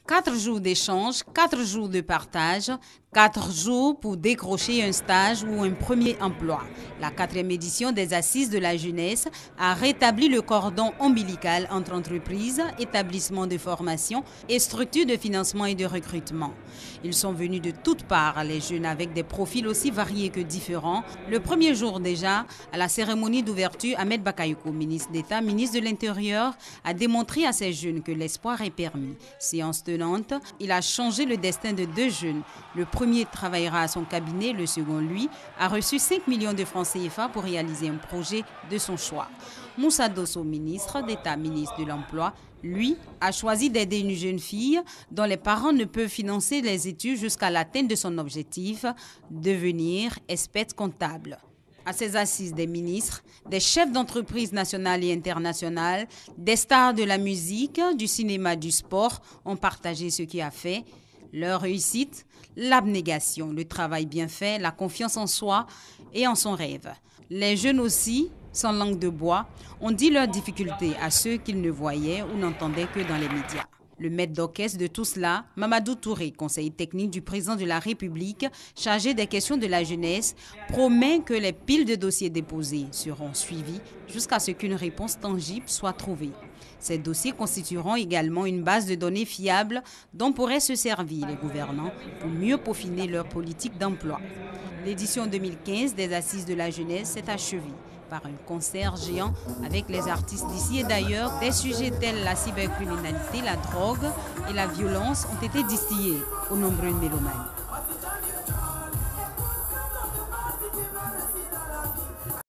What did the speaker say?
4 jours d'échange, 4 jours de partage, 4 jours pour décrocher un stage ou un premier emploi. La 4e édition des Assises de la jeunesse a rétabli le cordon ombilical entre entreprises, établissements de formation et structures de financement et de recrutement. Ils sont venus de toutes parts, les jeunes avec des profils aussi variés que différents. Le premier jour déjà, à la cérémonie d'ouverture, Ahmed Bakayoko, ministre d'État, ministre de l'Intérieur, a démontré à ces jeunes que l'espoir est permis. Séance tenante, il a changé le destin de 2 jeunes. Le premier travaillera à son cabinet, le second, lui, a reçu 5 millions de francs CFA pour réaliser un projet de son choix. Moussa Dosso, ministre d'État, ministre de l'Emploi, lui, a choisi d'aider une jeune fille dont les parents ne peuvent financer les études jusqu'à l'atteinte de son objectif, devenir expert comptable. À ces assises, des ministres, des chefs d'entreprise nationales et internationales, des stars de la musique, du cinéma, du sport ont partagé ce qui a fait leur réussite, l'abnégation, le travail bien fait, la confiance en soi et en son rêve. Les jeunes aussi, sans langue de bois, ont dit leurs difficultés à ceux qu'ils ne voyaient ou n'entendaient que dans les médias. Le maître d'orchestre de tout cela, Mamadou Touré, conseiller technique du président de la République, chargé des questions de la jeunesse, promet que les piles de dossiers déposés seront suivis jusqu'à ce qu'une réponse tangible soit trouvée. Ces dossiers constitueront également une base de données fiable dont pourraient se servir les gouvernants pour mieux peaufiner leur politique d'emploi. L'édition 2015 des Assises de la jeunesse s'est achevée par un concert géant avec les artistes d'ici et d'ailleurs. Des sujets tels la cybercriminalité, la drogue et la violence ont été distillés aux nombreux mélomanes.